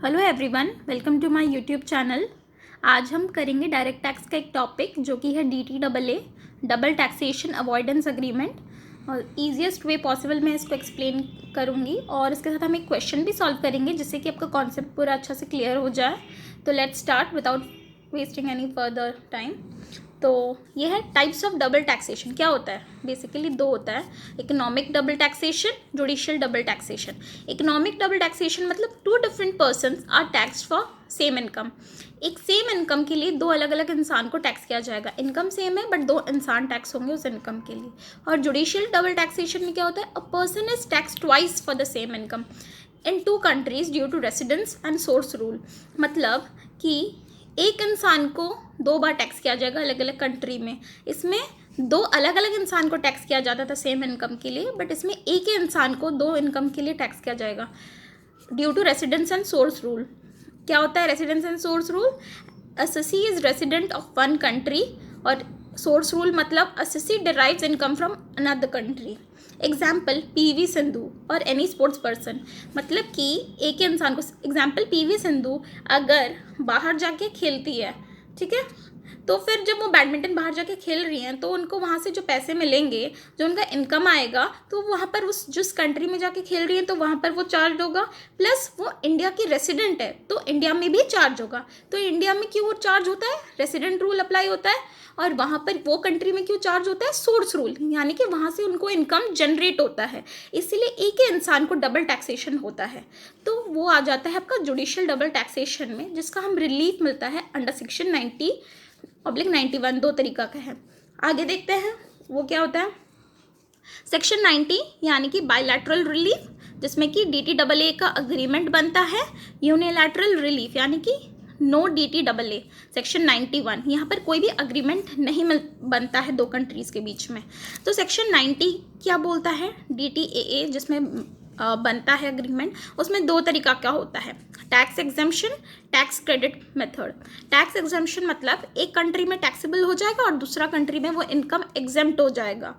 Hello everyone, welcome to my YouTube channel. आज हम करेंगे डायरेक्ट टैक्स का एक टॉपिक जो कि है DTAA, double taxation avoidance agreement. और ईजिएस्ट वे पॉसिबल मैं इसको एक्सप्लेन करूँगी और इसके साथ हम एक क्वेश्चन भी सॉल्व करेंगे जिससे कि आपका कॉन्सेप्ट पूरा अच्छा से क्लियर हो जाए। तो let's start without wasting any further time. तो ये है टाइप्स ऑफ डबल टैक्सेशन। क्या होता है? बेसिकली दो होता है, economic double taxation, judicial double taxation. Economic double taxation मतलब two different persons are taxed for same income. एक सेम इनकम के लिए दो अलग अलग इंसान को टैक्स किया जाएगा। इनकम सेम है बट दो इंसान टैक्स होंगे उस इनकम के लिए। और जुडिशियल डबल टैक्सेशन में क्या होता है? A person is taxed twice for the same income in two countries due to residence and source rule. मतलब कि एक इंसान को दो बार टैक्स किया जाएगा अलग अलग कंट्री में। इसमें दो अलग अलग इंसान को टैक्स किया जाता था सेम इनकम के लिए, बट इसमें एक ही इंसान को दो इनकम के लिए टैक्स किया जाएगा due to residence and source rule. क्या होता है residence and source rule? Assessee is resident of one country और सोर्स रूल मतलब assessee derives income from another country. Example PV Sindhu और एनी स्पोर्ट्स पर्सन। मतलब कि एक ही इंसान को, एग्जाम्पल PV सिंधु अगर बाहर जाके खेलती है, ठीक है, तो फिर जब वो बैडमिंटन बाहर जाके खेल रही हैं तो उनको वहाँ से जो पैसे मिलेंगे, जो उनका इनकम आएगा, तो वहाँ पर उस जिस कंट्री में जाके खेल रही हैं तो वहाँ पर वो चार्ज होगा। प्लस वो इंडिया की रेसिडेंट है तो इंडिया में भी चार्ज होगा। तो इंडिया में क्यों चार्ज होता है? रेसिडेंट रूल अप्लाई होता है। और वहाँ पर वो कंट्री में क्यों चार्ज होता है? सोर्स रूल, यानी कि वहाँ से उनको इनकम जनरेट होता है। इसीलिए एक ही इंसान को डबल टैक्सेशन होता है। तो वो आ जाता है आपका जुडिशियल डबल टैक्सेशन में, जिसका हम रिलीफ मिलता है अंडर सेक्शन 90/91। दो तरीका का है। आगे देखते हैं वो क्या होता है। सेक्शन 90 यानी कि बायलैटरल रिलीफ, जिसमें कि DTAA का अग्रीमेंट बनता है। यूनिलैटरल रिलीफ यानी कि नो DTAA। सेक्शन 91 यहाँ पर कोई भी अग्रीमेंट नहीं बनता है दो कंट्रीज के बीच में। तो सेक्शन 90 क्या बोलता है? DTAA जिसमें बनता है अग्रीमेंट, उसमें दो तरीका का होता है, tax exemption, tax credit method. Tax exemption मतलब एक कंट्री में टैक्सेबल हो जाएगा और दूसरा कंट्री में वो इनकम एग्जेम्प्ट हो जाएगा,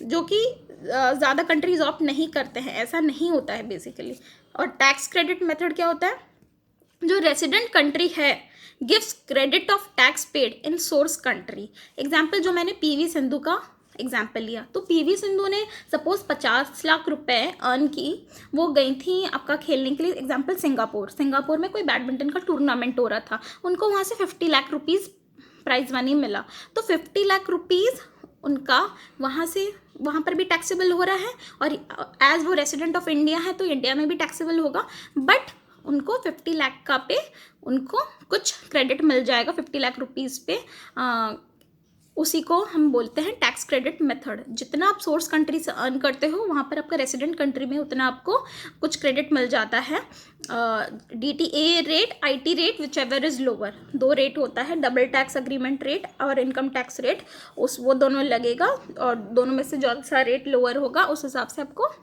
जो कि ज़्यादा कंट्रीज ऑप्ट नहीं करते हैं, ऐसा नहीं होता है बेसिकली। और टैक्स क्रेडिट मेथड क्या होता है? जो रेसिडेंट कंट्री है gives credit of tax paid in source country. Example जो मैंने PV सिंधु का एग्जाम्पल लिया, तो PV सिंधु ने सपोज 50 लाख रुपए अर्न की, वो गई थी आपका खेलने के लिए, एग्जाम्पल सिंगापुर में कोई बैडमिंटन का टूर्नामेंट हो रहा था, उनको वहाँ से 50 लाख रुपीज़ प्राइज मनी मिला। तो 50 लाख रुपीज़ उनका वहाँ पर भी टैक्सेबल हो रहा है और एज वो रेसिडेंट ऑफ इंडिया है तो इंडिया में भी टैक्सेबल होगा। बट उनको 50 लाख का पे उनको कुछ क्रेडिट मिल जाएगा 50 लाख रुपीज़ पे। उसी को हम बोलते हैं टैक्स क्रेडिट मेथड। जितना आप सोर्स कंट्री से अर्न करते हो वहाँ पर आपका रेसिडेंट कंट्री में उतना आपको कुछ क्रेडिट मिल जाता है। DTA rate, IT rate, which ever is lower. दो रेट होता है, डबल टैक्स अग्रीमेंट रेट और इनकम टैक्स रेट। वो दोनों लगेगा और दोनों में से जो सा रेट लोअर होगा उस हिसाब से आपको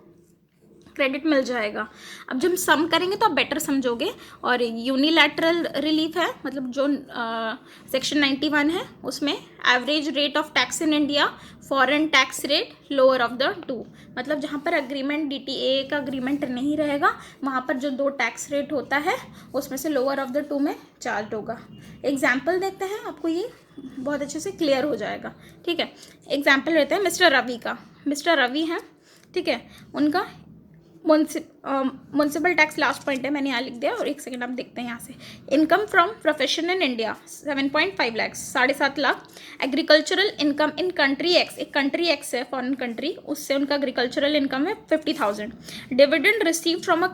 क्रेडिट मिल जाएगा। अब जब हम सम करेंगे तो आप बेटर समझोगे। और यूनिलैटरल रिलीफ है, मतलब जो सेक्शन 91 है उसमें average rate of tax in India, foreign tax rate lower of the two. मतलब जहाँ पर अग्रीमेंट DTA का अग्रीमेंट नहीं रहेगा वहाँ पर जो दो टैक्स रेट होता है उसमें से लोअर ऑफ द टू में चार्ज होगा। एग्जाम्पल देखते हैं, आपको ये बहुत अच्छे से क्लियर हो जाएगा। ठीक है, एग्जाम्पल लेते हैं मिस्टर रवि का। मिस्टर रवि हैं, ठीक है, उनका म्यूनसिपल टैक्स लास्ट पॉइंट है, मैंने यहाँ लिख दिया। और एक सेकंड आप देखते हैं यहाँ से। Income from profession in India 7.5 lakh, 7.5 lakh. Agricultural income in country X, एक कंट्री एक्स है फॉरेन कंट्री, उससे उनका एग्रीकल्चरल इनकम है 50,000। Dividend receive from a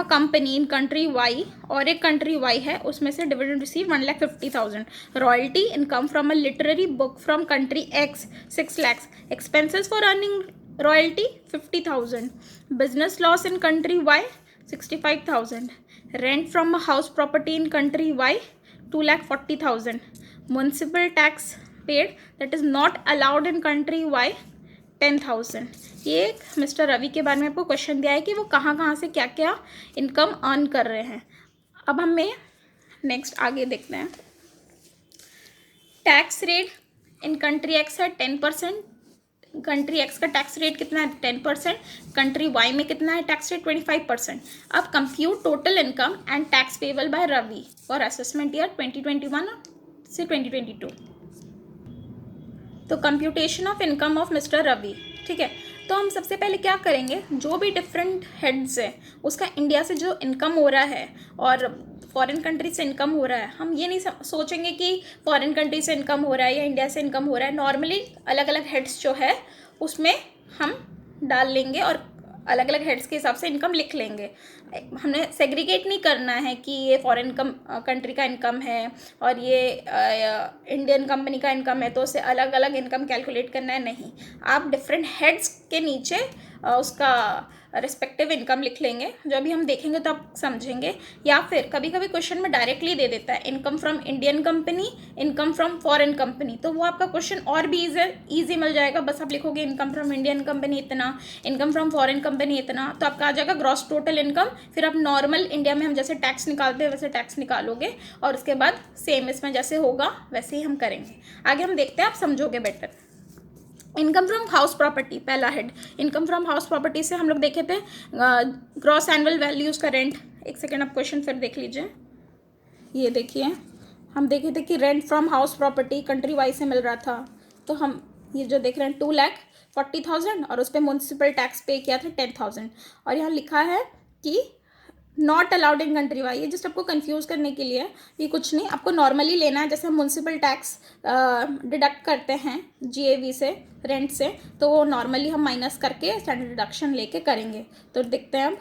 company in country Y, और एक कंट्री वाई है उसमें से dividend receive 1,50,000। Royalty income from a literary book from country X 6 lakhs। Expenses for earning royalty 50,000। Business loss in country Y 65,000। Rent from a house property in country Y 2,40,000। Municipal tax paid that is not allowed in country Y 10,000। ये mister Ravi के बारे में आपको question दिया है कि वो कहाँ कहाँ से क्या क्या इनकम अर्न कर रहे हैं। अब हमें नेक्स्ट आगे देखते हैं। Tax rate in country X है 10%, कंट्री एक्स का टैक्स रेट कितना है 10%, कंट्री वाई में कितना है टैक्स रेट 25%। अब compute total income and tax payable by Ravi for assessment year 2021 से 2022। तो computation of income of mister Ravi, ठीक है। तो हम सबसे पहले क्या करेंगे, जो भी डिफरेंट हेड्स है उसका इंडिया से जो इनकम हो रहा है और फॉरेन कंट्री से इनकम हो रहा है, हम ये नहीं सोचेंगे कि फॉरेन कंट्री से इनकम हो रहा है या इंडिया से इनकम हो रहा है। नॉर्मली अलग अलग हेड्स जो है उसमें हम डाल लेंगे और अलग अलग हेड्स के हिसाब से इनकम लिख लेंगे। हमने सेग्रीगेट नहीं करना है कि ये फॉरेन कंट्री का इनकम है और ये इंडियन कंपनी का इनकम है तो उससे अलग अलग इनकम कैलकुलेट करना है, नहीं। आप डिफरेंट हेड्स के नीचे उसका रिस्पेक्टिव इनकम लिख लेंगे, जो अभी हम देखेंगे तो आप समझेंगे। या फिर कभी कभी क्वेश्चन में डायरेक्टली दे देता है income from Indian company, income from foreign company, तो वो आपका क्वेश्चन और भी ईजी मिल जाएगा। बस आप लिखोगे इनकम फ्रॉम इंडियन कंपनी इतना, इनकम फ्रॉम फॉरेन कंपनी इतना, तो आपका आ जाएगा ग्रॉस टोटल इनकम। फिर आप नॉर्मल इंडिया में हम जैसे टैक्स निकालते हैं वैसे टैक्स निकालोगे और उसके बाद सेम इसमें जैसे होगा वैसे ही हम करेंगे। आगे हम देखते हैं, आप समझोगे better. Income from house property, पहला head. Income from house property से हम लोग देखे थे ग्रॉस एनुअल वैल्यू उसका रेंट। एक सेकेंड आप क्वेश्चन फिर देख लीजिए। ये देखिए, हम देखे थे कि rent from house property country wise से मिल रहा था, तो हम ये जो देख रहे हैं 2,40,000 और उस पर म्यूनसिपल टैक्स पे किया था 10,000। और यहाँ लिखा है कि not allowed in country Y, ये जस्ट आपको कंफ्यूज करने के लिए, ये कुछ नहीं, आपको नॉर्मली लेना है। जैसे हम म्यूनसिपल टैक्स डिडक्ट करते हैं जीएवी से, रेंट से, तो वो नॉर्मली हम माइनस करके स्टैंडर्ड डिडक्शन लेके करेंगे। तो देखते हैं अब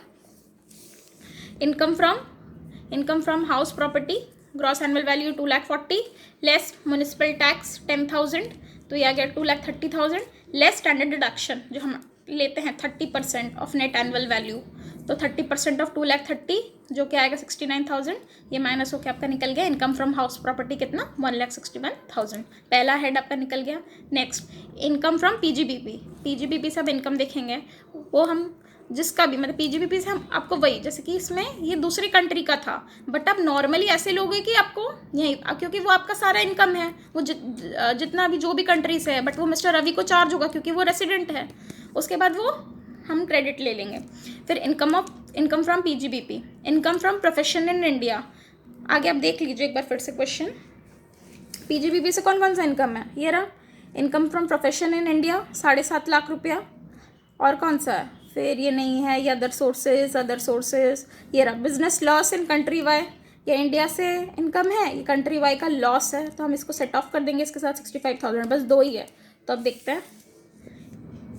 income from house property, gross annual value 2,40,000 less municipal tax 10,000, तो ये आ गया 2,30,000 लेस स्टैंडर्ड डिडक्शन जो हम लेते हैं 30% ऑफ नेट एनुअल वैल्यू, तो 30% ऑफ 2,30,000 जो कि आएगा 69,000, ये माइनस होकर आपका निकल गया इनकम फ्रॉम हाउस प्रॉपर्टी कितना 1,61,000। पहला हेड आपका निकल गया। नेक्स्ट इनकम फ्रॉम पीजीबीपी से अब इनकम देखेंगे, वो हम जिसका भी मतलब पीजीबीपी से हम आपको वही, जैसे कि इसमें ये दूसरी कंट्री का था, बट आप नॉर्मली ऐसे लोगे कि आपको यही, क्योंकि वो आपका सारा इनकम है, वो जितना भी जो भी कंट्री से है, बट वो मिस्टर रवि को चार्ज होगा क्योंकि वो रेसिडेंट है। उसके बाद वो हम क्रेडिट ले लेंगे। फिर income from PGBP, income from profession in India. आगे आप देख लीजिए एक बार फिर से क्वेश्चन। पीजीबीपी से कौन कौन सा इनकम है, ये रहा income from profession in India 7.5 lakh रुपया, और कौन सा है, फिर ये नहीं है, ये अदर सोर्सेज, ये रहा business loss in country Y, ये इंडिया से इनकम है, ये कंट्री वाई का लॉस है, तो हम इसको सेट ऑफ कर देंगे इसके साथ 65,000, बस दो ही है। तो अब देखते हैं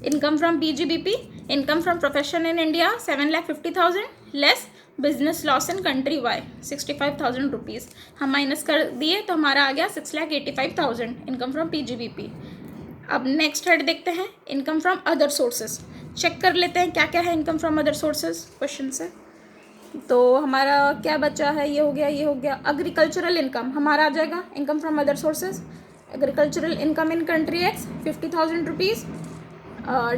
income from PGBP, income from profession in India 7,50,000 less business loss in country Y 65,000 rupees, हम माइनस कर दिए तो हमारा आ गया 6,85,000 इनकम फ्रॉम पीजीबीपी। अब नेक्स्ट हेड देखते हैं income from other sources. Check कर लेते हैं क्या क्या है income from other sources question से। तो हमारा क्या बचा है, ये हो गया एग्रीकल्चरल इनकम, हमारा आ जाएगा income from other sources. Agricultural income in country x 50,000 rupees.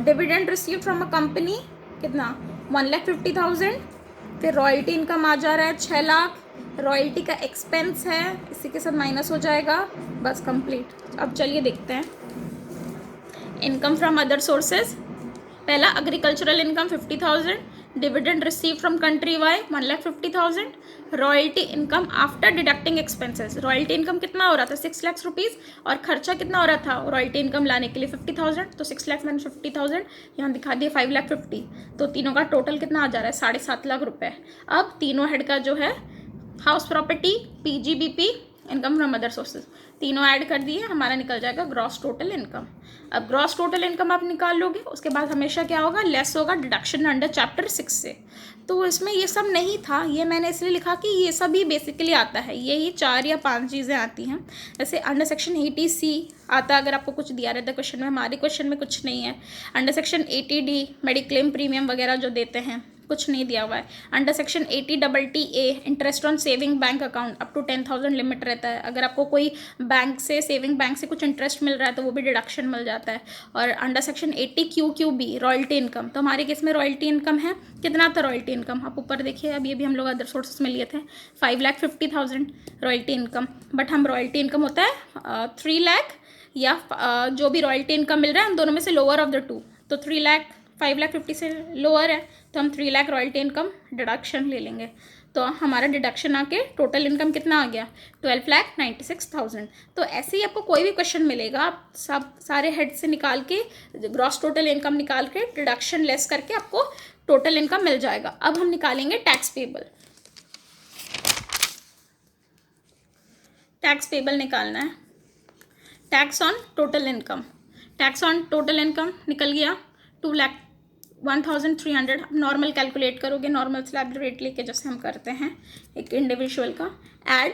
Dividend receive from a company कितना 1,50,000। फिर रॉयल्टी इनकम आ जा रहा है 6 लाख, रॉयल्टी का एक्सपेंस है इसी के साथ माइनस हो जाएगा, बस कंप्लीट। अब चलिए देखते हैं इनकम फ्रॉम अदर सोर्सेज। पहला agricultural income 50,000, dividend receive from country Y 1,50,000, royalty income after deducting expenses. Royalty income कितना हो रहा था 6 लाख रुपीज़, और खर्चा कितना हो रहा था रॉयल्टी इनकम लाने के लिए 50,000, तो 6 लाख माइनस 50,000 यहाँ दिखा दिए 5,50,000, तो तीनों का टोटल कितना आ जा रहा है 7.5 लाख रुपये। अब तीनों हेड का जो है house property, PGBP, income from other sources, तीनों ऐड कर दिए, हमारा निकल जाएगा ग्रॉस टोटल इनकम। अब ग्रॉस टोटल इनकम आप निकाल लोगे, उसके बाद हमेशा क्या होगा, लेस होगा डिडक्शन अंडर चैप्टर 6 से। तो इसमें ये सब नहीं था, ये मैंने इसलिए लिखा कि ये सब ही बेसिकली आता है, यही 4 या 5 चीज़ें आती हैं। जैसे अंडर सेक्शन 80C आता है, अगर आपको कुछ दिया रहता है क्वेश्चन में, हमारे क्वेश्चन में कुछ नहीं है। Under section 80D mediclaim premium वगैरह जो देते हैं, कुछ नहीं दिया हुआ है। Under section 80TTA interest on saving bank account up to 10,000 limit रहता है, अगर आपको कोई बैंक से सेविंग बैंक से कुछ इंटरेस्ट मिल रहा है तो वो भी डिडक्शन मिल जाता है। और under section 80QQB royalty income, तो हमारे केस में रॉयल्टी इनकम है, कितना था रॉयल्टी इनकम आप ऊपर देखिए, अब ये भी हम लोग अदर सोर्सेस में लिए थे 5,50,000 रॉयल्टी इनकम, बट हम रॉयल्टी इनकम होता है 3,00,000 या जो भी रॉयल्टी इनकम मिल रहा है, उन दोनों में से लोअर ऑफ द टू। तो 3 लाख 5,50,000 से लोअर है, तो हम 3 लाख रॉयल्टी इनकम डिडक्शन ले लेंगे। तो हमारा डिडक्शन आके टोटल इनकम कितना आ गया, 12,96,000। तो ऐसे ही आपको कोई भी क्वेश्चन मिलेगा, आप सब सारे हेड से निकाल के ग्रॉस टोटल इनकम निकाल के डिडक्शन लेस करके आपको टोटल इनकम मिल जाएगा। अब हम निकालेंगे टैक्स पेबल। टैक्स पेबल निकालना है, tax on total income. Tax on total income निकल गया 2,01,300। नॉर्मल कैलकुलेट करोगे, नॉर्मल स्लैब रेट लेके जैसे हम करते हैं एक इंडिविजुअल का। Add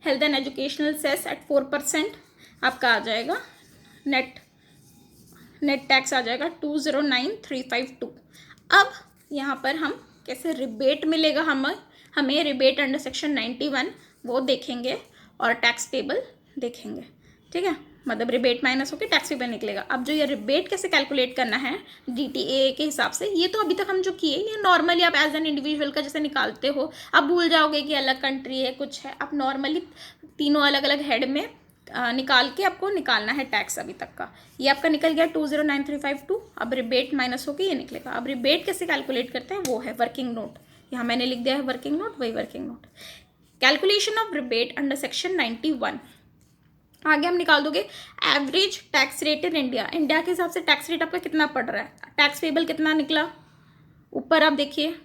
health and educational cess at 4%, आपका आ जाएगा नेट टैक्स आ जाएगा 209,352। अब यहाँ पर हम कैसे रिबेट मिलेगा हमें रिबेट अंडर सेक्शन 91 वो देखेंगे और टैक्स पेबल देखेंगे, ठीक है। मतलब रिबेट माइनस होकर टैक्स पेबल निकलेगा। अब जो ये रिबेट कैसे कैलकुलेट करना है DTA के हिसाब से, ये तो अभी तक हम जो किए, ये नॉर्मली आप एज एन इंडिविजुअल का जैसे निकालते हो, आप भूल जाओगे कि अलग कंट्री है कुछ है। आप नॉर्मली तीनों अलग अलग हेड में निकाल के आपको निकालना है टैक्स अभी तक का। ये आपका निकल गया 209,352। अब रिबेट माइनस होकर ये निकलेगा। अब रिबेट कैसे कैलकुलेट करते हैं वो है वर्किंग नोट। यहाँ मैंने लिख दिया है वर्किंग नोट, वही working note. Calculation of rebate under section 91। आगे हम निकाल दोगे average tax rate in India. India के हिसाब से टैक्स रेट आपका कितना पड़ रहा है, टैक्स पेबल कितना निकला, ऊपर आप देखिए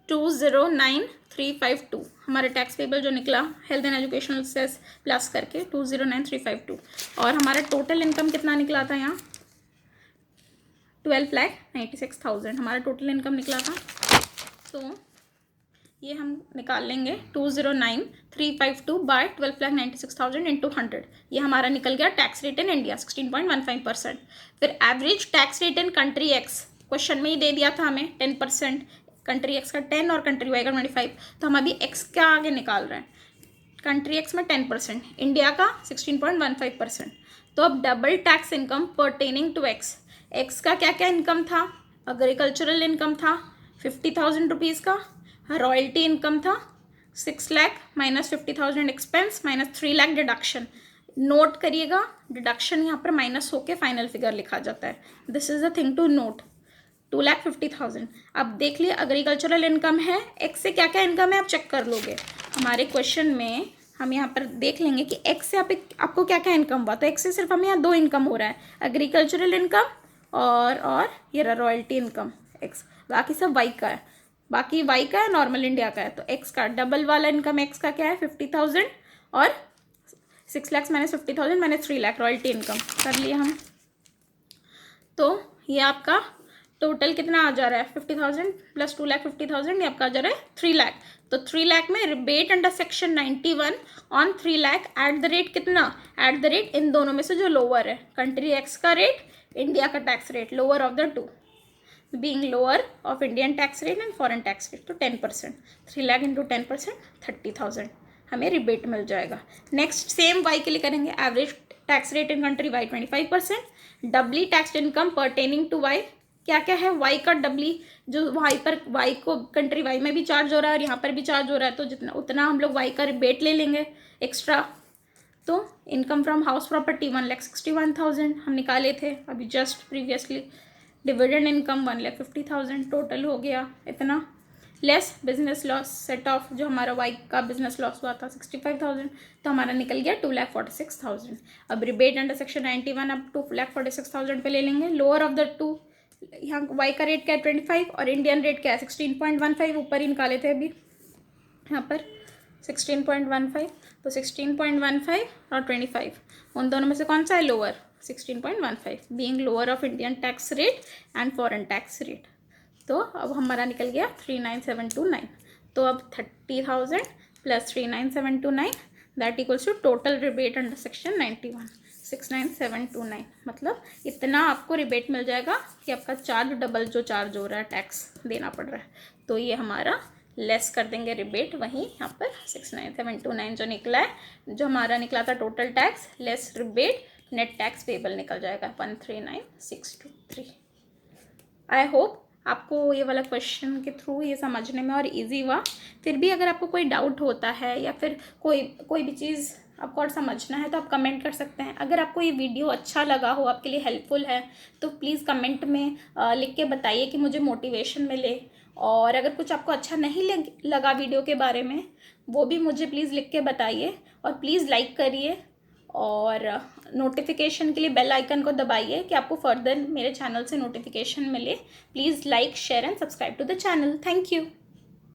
209,352 हमारा टैक्स पेबल जो निकला health and educational cess plus करके 209,352। और हमारा टोटल इनकम कितना निकला था यहाँ 12,96,000 हमारा टोटल इनकम निकला था। तो ये हम निकाल लेंगे 209,352 बाय 12,96,000 इंटू 100। ये हमारा निकल गया टैक्स रेट इन इंडिया 16.15%। फिर average tax rate in country x, question में ही दे दिया था हमें 10%, कंट्री एक्स का 10 और कंट्री वाई का 25। तो हम अभी एक्स का आगे निकाल रहे हैं। कंट्री एक्स में 10%, इंडिया का 16.15%। तो अब double tax income pertaining to X. X का क्या क्या इनकम था, एग्रीकल्चरल इनकम था 50,000 रुपीज़ का, रॉयल्टी इनकम था 6 lakh minus 50,000 expense minus 3 lakh deduction. Note करिएगा डिडक्शन यहाँ पर माइनस होके फाइनल फिगर लिखा जाता है। This is the thing to note, 2,50,000। अब देख लिए एग्रीकल्चरल इनकम है, एक्स से क्या क्या इनकम है आप चेक कर लोगे। हमारे क्वेश्चन में हम यहाँ पर देख लेंगे कि एक्स से आपको क्या क्या इनकम हुआ। तो एक्स से सिर्फ हमें यहाँ 2 इनकम हो रहा है, एग्रीकल्चरल इनकम और ये रॉयल्टी इनकम एक्स। बाकी सब वाई का है, बाकी वाई का है, नॉर्मल इंडिया का है। तो एक्स का डबल वाला इनकम एक्स का क्या है 50,000 और 6 lakh minus 50,000 minus 3 lakh royalty income कर लिए हम। तो ये आपका टोटल कितना आ जा रहा है 50,000 प्लस 2,50,000, ये आपका आ जा रहा है 3 लाख। तो 3 लाख में rebate under section 91 on 3 lakh at the rate कितना, एट द रेट इन दोनों में से जो लोअर है, कंट्री एक्स का रेट, इंडिया का tax rate, lower of the two being lower of Indian tax rate and foreign tax rate, तो 10%, 3 lakh into 10% 30,000 हमें रिबेट मिल जाएगा। नेक्स्ट सेम वाई के लिए करेंगे, average tax rate in country Y 25%, doubly tax income pertaining to Y. क्या क्या है Y का डबली, जो वाई को कंट्री वाई में भी चार्ज हो रहा है और यहाँ पर भी चार्ज हो रहा है, तो जितना उतना हम लोग वाई का रिबेट ले लेंगे एक्स्ट्रा। तो इनकम फ्रॉम हाउस प्रॉपर्टी 1,61,000 हम निकाले थे अभी just previously. Dividend income 1,50,000 total हो गया इतना, less business loss set of जो हमारा वाई का बिजनेस लॉस हुआ था 65,000, तो हमारा निकल गया 2,46,000। अब रिबेट अंडर सेक्शन 91 अब 2,46,000 पे ले लेंगे। लोअर ऑफ द टू, यहाँ वाई का रेट क्या है 25 और इंडियन रेट क्या है 16.15, ऊपर ही निकाले थे अभी यहाँ पर 16.15। तो 16.15 और 25 उन दोनों में से कौन सा है lower, 16.15 being lower of Indian tax rate and foreign tax rate. तो अब हमारा निकल गया 39,729। तो अब 30,000 plus 39,729 that equals to total rebate under section 91 69,729। मतलब इतना आपको रिबेट मिल जाएगा कि आपका चार्ज डबल जो चार्ज हो रहा है टैक्स देना पड़ रहा है, तो ये हमारा लेस कर देंगे रिबेट वहीं यहाँ पर 69,729 जो निकला है, जो हमारा निकला था total tax less rebate, net tax payable निकल जाएगा 139,623। आई होप आपको ये वाला क्वेश्चन के थ्रू ये समझने में और इजी हुआ। फिर भी अगर आपको कोई डाउट होता है या फिर कोई भी चीज़ आपको और समझना है तो आप कमेंट कर सकते हैं। अगर आपको ये वीडियो अच्छा लगा हो, आपके लिए हेल्पफुल है, तो प्लीज़ कमेंट में लिख के बताइए कि मुझे मोटिवेशन मिले। और अगर कुछ आपको अच्छा नहीं लगा वीडियो के बारे में, वो भी मुझे प्लीज़ लिख के बताइए। और प्लीज़ लाइक करिए और नोटिफिकेशन के लिए बेल आइकन को दबाइए कि आपको फर्दर मेरे चैनल से नोटिफिकेशन मिले। Please like, share and subscribe to the channel. Thank you.